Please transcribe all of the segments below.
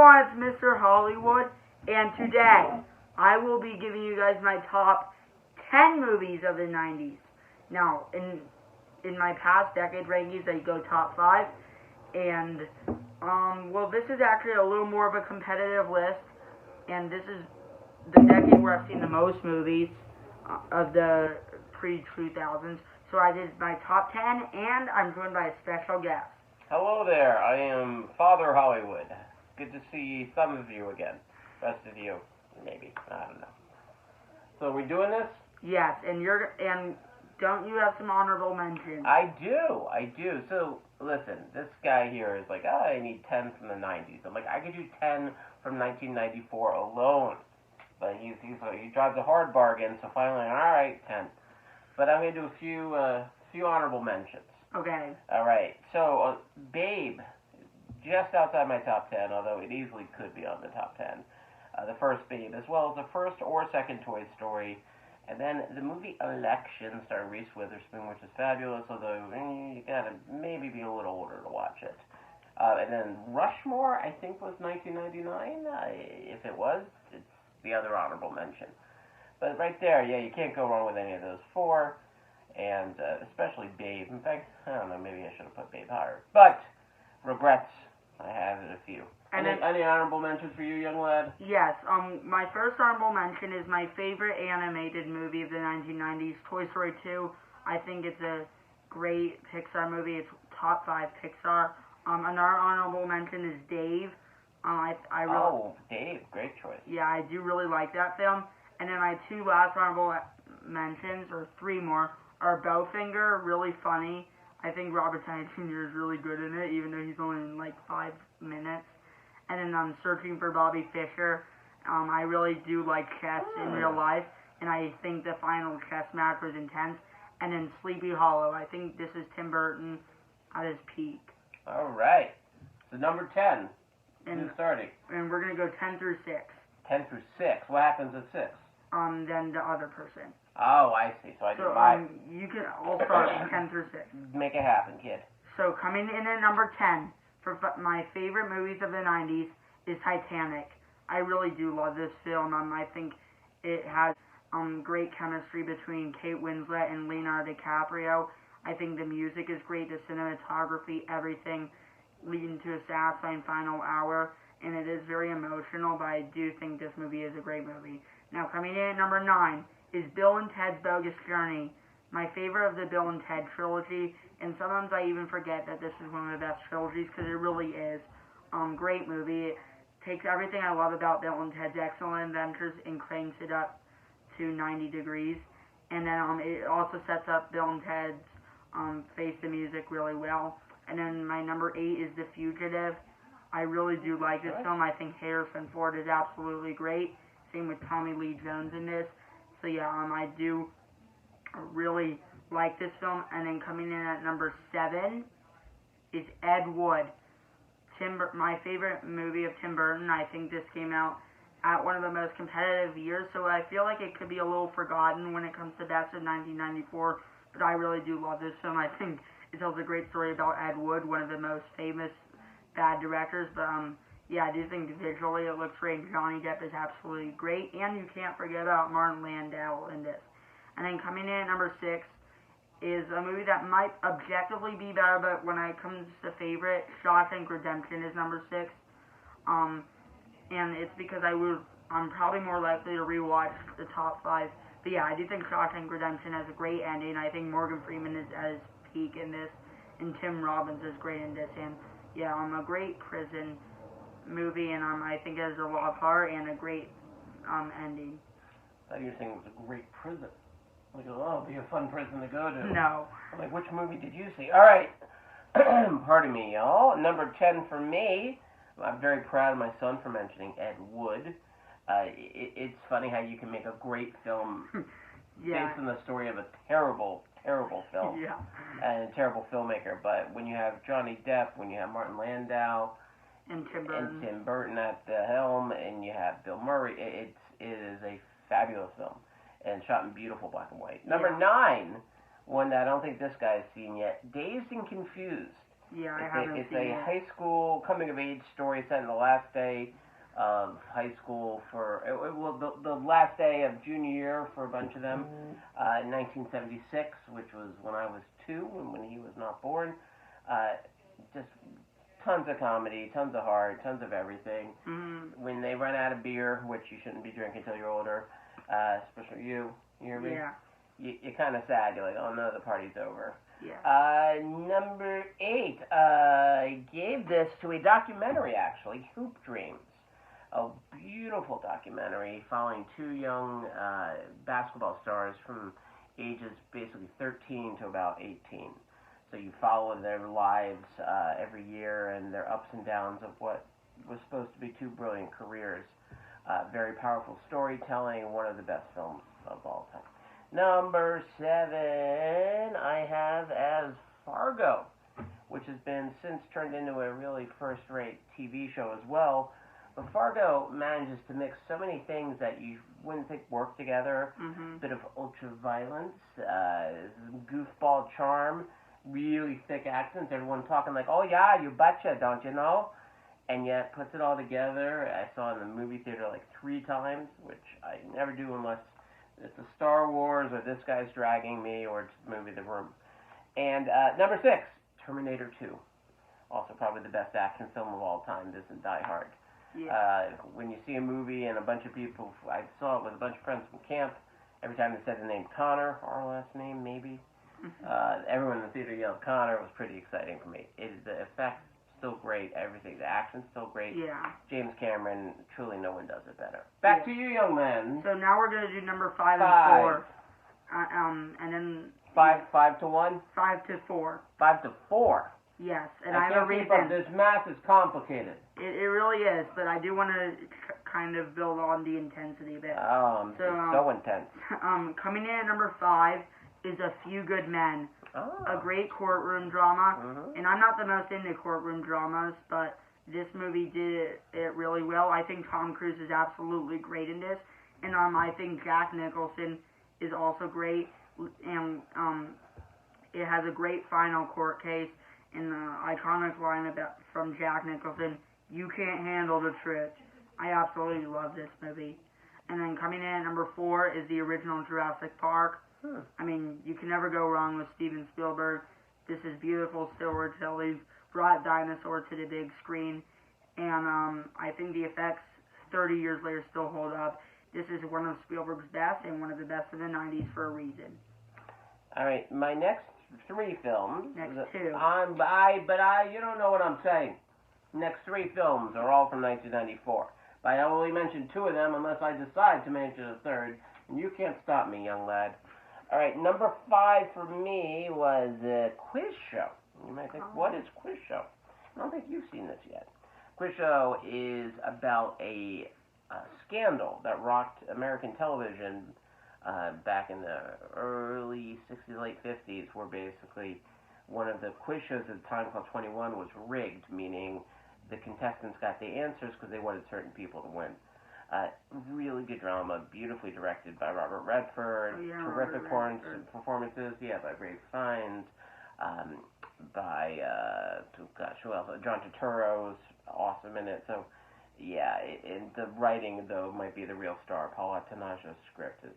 everyone, it's Mr. Hollywood, and today I will be giving you guys my top 10 movies of the 90s. Now, in my past decade rankings, I go top 5, and, well, this is actually a little more of a competitive list, and this is the decade where I've seen the most movies of the pre-2000s. So I did my top 10, and I'm joined by a special guest. Hello there, I am Father Hollywood. Good to see some of you again. Rest of you, maybe. I don't know. So are we doing this? Yes, and don't you have some honorable mentions? I do. So, listen, this guy here is like, I need 10 from the 90s. I'm like, I could do 10 from 1994 alone. But he drives a hard bargain, so finally, alright, 10. But I'm going to do a few honorable mentions. Okay. Alright, so, Babe, just outside my top 10, although it easily could be on the top 10. The first Babe, as well as the first or second Toy Story. And then the movie Election, starring Reese Witherspoon, which is fabulous, although you gotta maybe be a little older to watch it. And then Rushmore, I think, was 1999. If it was, it's the other honorable mention. But right there, yeah, you can't go wrong with any of those four, and especially Babe. In fact, I don't know, maybe I should have put Babe higher. But, regrets, I have it a few. Any honorable mentions for you, young lad? Yes, my first honorable mention is my favorite animated movie of the 1990s, Toy Story 2. I think it's a great Pixar movie. It's top 5 Pixar. Another honorable mention is Dave. Dave, great choice. Yeah, I do really like that film. And then my two last honorable mentions, or three more, are Bowfinger, really funny. I think Robert Downey Jr. is really good in it, even though he's only in like 5 minutes. And then I'm Searching for Bobby Fischer. I really do like chess in real life, and I think the final chess match was intense. And then Sleepy Hollow. I think this is Tim Burton at his peak. All right. So number 10. Who's starting? And we're going to go 10 through 6. 10 through 6. What happens at 6? Then the other person. Oh, I see. So I do my... you can all start 10 through 6. Make it happen, kid. So coming in at number 10 for my favorite movies of the 90s is Titanic. I really do love this film. I think it has great chemistry between Kate Winslet and Leonardo DiCaprio. I think the music is great, the cinematography, everything leading to a satisfying final hour, and it is very emotional, but I do think this movie is a great movie. Now, coming in at number 9 is Bill and Ted's Bogus Journey, my favorite of the Bill and Ted trilogy, and sometimes I even forget that this is one of the best trilogies, because it really is. Great movie. It takes everything I love about Bill and Ted's Excellent Adventures and cranks it up to 90 degrees, and then it also sets up Bill and Ted's Face the Music really well. And then my number 8 is The Fugitive. I really do like this film. I think Harrison Ford is absolutely great. Same with Tommy Lee Jones in this. So yeah, I do really like this film. And then coming in at number 7 is Ed Wood. My favorite movie of Tim Burton. I think this came out at one of the most competitive years, so I feel like it could be a little forgotten when it comes to Best of 1994. But I really do love this film. I think it tells a great story about Ed Wood, one of the most famous bad directors. But yeah, I do think visually it looks great. Johnny Depp is absolutely great, and you can't forget about Martin Landau in this. And then coming in at number 6 is a movie that might objectively be better, but when it comes to favorite, Shawshank Redemption is number 6. And it's because I'm probably more likely to rewatch the top 5. But yeah, I do think Shawshank Redemption has a great ending. I think Morgan Freeman is at his peak in this, and Tim Robbins is great in this. And yeah, a great prison movie, and I think it has a lot of heart and a great ending. I thought you were saying it was a great prison. Like, oh, it'll be a fun prison to go to. No. I'm like, which movie did you see? All right. Pardon me, y'all. Number 10 for me. I'm very proud of my son for mentioning Ed Wood. It's funny how you can make a great film based on the story of a terrible, terrible film. Yeah. And a terrible filmmaker. But when you have Johnny Depp, when you have Martin Landau, and Tim Burton at the helm, and you have Bill Murray, it is a fabulous film. And shot in beautiful black and white. Number 9, one that I don't think this guy has seen yet, Dazed and Confused. Yeah, I haven't It's seen a it. high school coming of age story set in the last day of high school the last day of junior year for a bunch of them in 1976, which was when I was 2 and when he was not born. Uh, just tons of comedy, tons of heart, tons of everything. Mm-hmm. When they run out of beer, which you shouldn't be drinking until you're older, especially you hear me? Yeah. You're kind of sad. You're like, oh no, the party's over. Yeah. Number 8, I gave this to a documentary, actually, Hoop Dreams. A beautiful documentary following 2 young basketball stars from ages basically 13 to about 18. So you follow their lives every year and their ups and downs of what was supposed to be 2 brilliant careers. Very powerful storytelling, one of the best films of all time. Number 7, I have as Fargo, which has been since turned into a really first-rate TV show as well. But Fargo manages to mix so many things that you wouldn't think work together. Mm-hmm. Bit of ultra-violence, goofball charm, really thick accents, everyone talking like, oh yeah, you betcha, don't you know? And yet puts it all together. I saw it in the movie theater like 3 times, which I never do unless it's a Star Wars or this guy's dragging me or it's the movie The Room. And number 6, Terminator 2. Also probably the best action film of all time, this and Die Hard. Yeah. When you see a movie and a bunch of people, I saw it with a bunch of friends from camp, every time they said the name Connor, our last name maybe, everyone in the theater yelled Connor. It was pretty exciting for me. The effects still great, everything, the action's still great. Yeah. James Cameron, truly no one does it better. Back to you, young man. So now we're gonna do number 5 and 4. And then 5 to 1? 5 to 4. 5 to 4. Yes, and I have a can't keep up. reason. This math is complicated. It really is, but I do want to kind of build on the intensity a bit. It's so intense. Coming in at number 5 is A Few Good Men, a great courtroom drama. Mm-hmm. And I'm not the most into courtroom dramas, but this movie did it really well. I think Tom Cruise is absolutely great in this, and I think Jack Nicholson is also great, and it has a great final court case. And the iconic line from Jack Nicholson, "You can't handle the truth." I absolutely love this movie. And then coming in at number 4 is the original Jurassic Park. I mean, you can never go wrong with Steven Spielberg. This is beautiful storytelling, brought dinosaurs to the big screen. And I think the effects 30 years later still hold up. This is one of Spielberg's best and one of the best of the 90s for a reason. All right, my next 3 films. Next 2. You don't know what I'm saying. Next 3 films are all from 1994. But I only mentioned 2 of them unless I decide to mention a third. And you can't stop me, young lad. All right, number 5 for me was Quiz Show. You might think, what is Quiz Show? I don't think you've seen this yet. Quiz Show is about a scandal that rocked American television back in the early 60s, late 50s, where basically one of the quiz shows at the time called 21 was rigged, meaning the contestants got the answers because they wanted certain people to win. Really good drama, beautifully directed by Robert Redford, terrific performances, by Ralph Fiennes, by, who else? John Turturro's awesome in it, so and the writing, though, might be the real star. Paul Attanasio's script is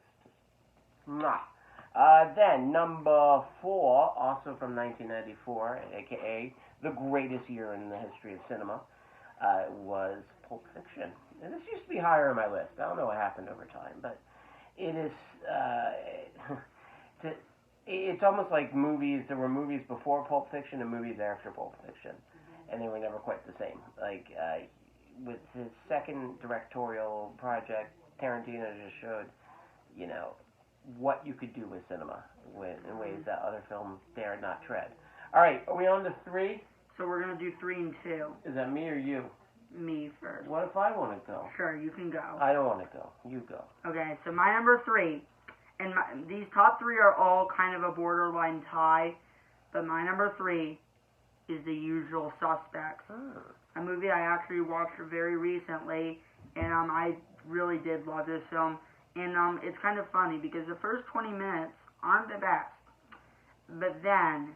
then, number 4, also from 1994, a.k.a. the greatest year in the history of cinema, was Pulp Fiction. And this used to be higher on my list. I don't know what happened over time, but it is, it's almost like movies, there were movies before Pulp Fiction and movies after Pulp Fiction, and they were never quite the same. Like, with his second directorial project, Tarantino just showed, what you could do with cinema in ways that other films dare not tread. All right, are we on to 3? So we're going to do 3 and 2. Is that me or you? Me first. What if I want to go? Sure, you can go. I don't want to go. You go. Okay, so my number 3, and these top 3 are all kind of a borderline tie, but my number 3 is The Usual Suspects. A movie I actually watched very recently, and I really did love this film. And it's kind of funny because the first 20 minutes aren't the best. But then,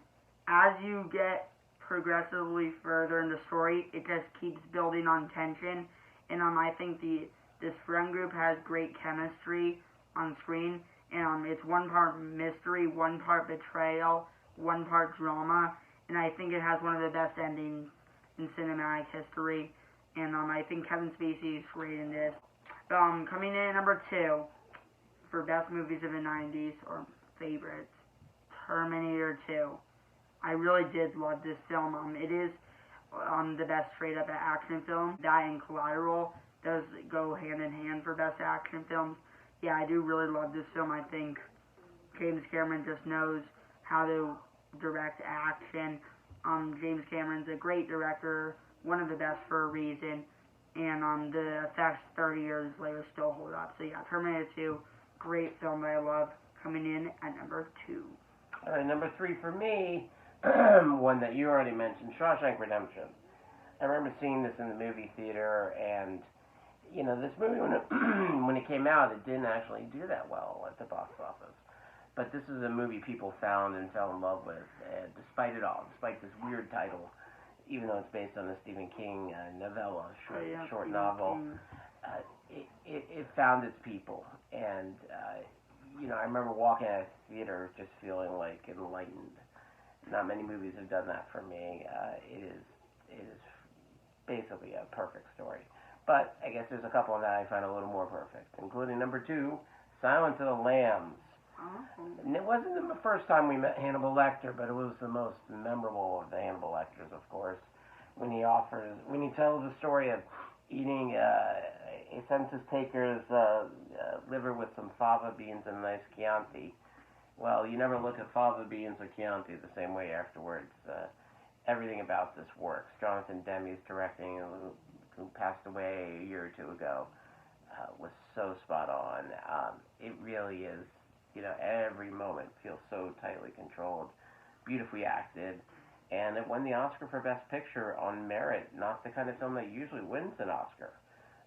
as you get progressively further in the story. It just keeps building on tension, and I think this friend group has great chemistry on screen, and it's one part mystery, one part betrayal, one part drama, and I think it has one of the best endings in cinematic history. And I think Kevin Spacey is great in this. Coming in at number 2 for best movies of the 90s or favorites, Terminator 2. I really did love this film. It is the best straight up action film. That and Collateral does go hand in hand for best action films. Yeah, I do really love this film. I think James Cameron just knows how to direct action. James Cameron's a great director, one of the best for a reason, and the effects 30 years later still hold up. So yeah, Terminator 2, great film that I love, coming in at number 2. All right, number 3 for me, one that you already mentioned, Shawshank Redemption. I remember seeing this in the movie theater, and you know, this movie when it came out, it didn't actually do that well at the box office. But this is a movie people found and fell in love with, despite it all, despite this weird title, even though it's based on a Stephen King novella, short novel. It found its people, and you know, I remember walking out of the theater just feeling like enlightened. Not many movies have done that for me. It is basically a perfect story. But I guess there's a couple that I find a little more perfect, including number 2, Silence of the Lambs. And it wasn't the first time we met Hannibal Lecter, but it was the most memorable of the Hannibal Lecters, of course, when he tells the story of eating a census taker's liver with some fava beans and a nice Chianti. Well, you never look at fava beans or Chianti the same way afterwards. Everything about this works. Jonathan Demme's directing, who passed away a year or 2 ago, was so spot on. It really is, you know, every moment feels so tightly controlled, beautifully acted, and it won the Oscar for Best Picture on merit, not the kind of film that usually wins an Oscar,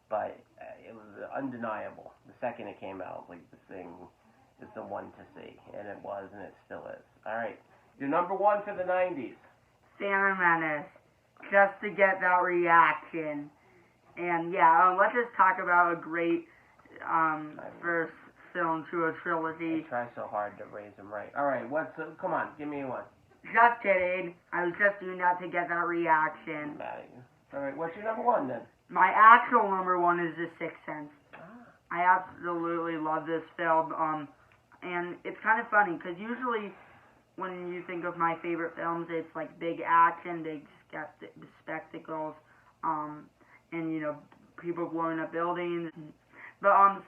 but it was undeniable. The second it came out, like, this thing is the one to see, and it was, and it still is. All right, your number 1 for the 90s. Phantom Menace, just to get that reaction. And yeah, let's just talk about a great first film to a trilogy. I try so hard to raise them right. All right, come on, give me one. Just kidding. I was just doing that to get that reaction. I'm mad at you. All right, what's your number 1 then? My actual number 1 is The Sixth Sense. I absolutely love this film. And it's kind of funny because usually when you think of my favorite films, it's like big action, big spectacles, and you know, people blowing up buildings. But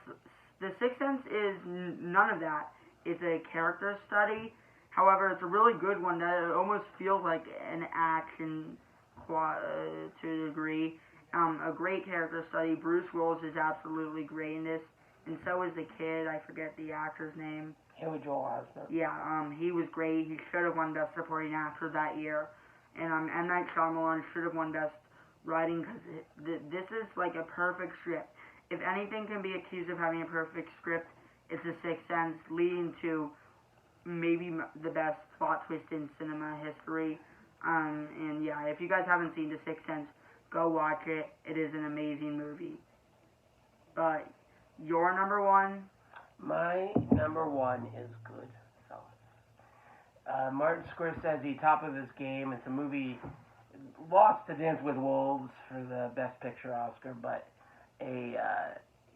The Sixth Sense is none of that. It's a character study. However, it's a really good one that almost feels like an action to a degree. A great character study. Bruce Willis is absolutely great in this, and so is the kid. I forget the actor's name. Haley Joel Osment. Yeah, he was great. He should have won Best Supporting Actor that year. And M. Night Shyamalan should have won Best Writing because this is like a perfect script. If anything can be accused of having a perfect script, it's The Sixth Sense, leading to maybe the best plot twist in cinema history. And yeah, if you guys haven't seen The Sixth Sense, go watch it. It is an amazing movie. But your number 1? My number 1 is Goodfellas. Martin Scorsese, top of his game. It's a movie, lost to Dance with Wolves for the Best Picture Oscar, but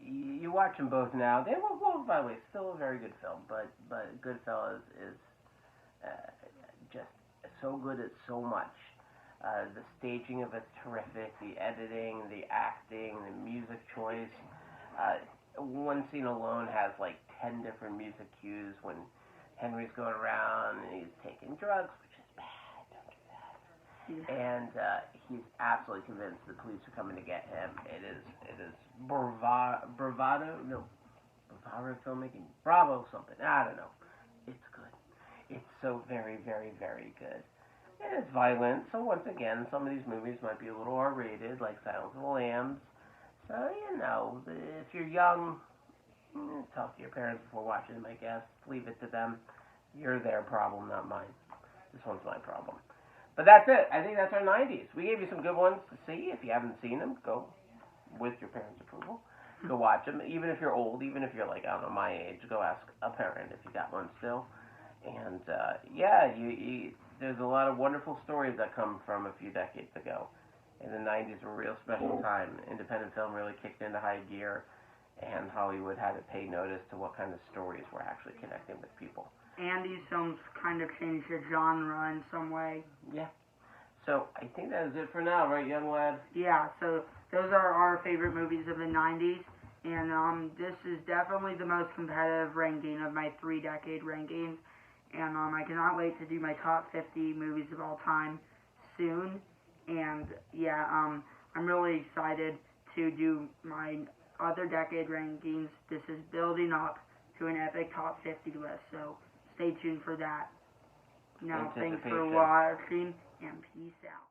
you watch them both now. They were, well, by the way, still a very good film, but Goodfellas is just so good at so much. The staging of it's terrific, the editing, the acting, the music choice. One scene alone has like 10 different music cues when Henry's going around and he's taking drugs, which is bad, don't do that. And he's absolutely convinced the police are coming to get him. It is bravado filmmaking, bravo something, I don't know. It's good. It's so very, very, very good. And it's violent, so once again, some of these movies might be a little R-rated, like Silence of the Lambs. So, you know, if you're young, talk to your parents before watching them, I guess. Leave it to them. You're their problem, not mine. This one's my problem. But that's it. I think that's our 90s. We gave you some good ones to see. If you haven't seen them, go with your parents' approval. Go watch them. Even if you're old, even if you're like, I don't know, my age, go ask a parent if you got one still. And yeah, there's a lot of wonderful stories that come from a few decades ago. And the 90s were a real special time. Independent film really kicked into high gear, and Hollywood had to pay notice to what kind of stories were actually connecting with people. And these films kind of changed the genre in some way. Yeah. So I think that is it for now, right, young lad? Yeah, so those are our favorite movies of the 90s. And this is definitely the most competitive ranking of my 3-decade rankings. And I cannot wait to do my top 50 movies of all time soon. And yeah, I'm really excited to do my other decade rankings. This is building up to an epic top 50 list, so stay tuned for that. Now, thanks for watching, and peace out.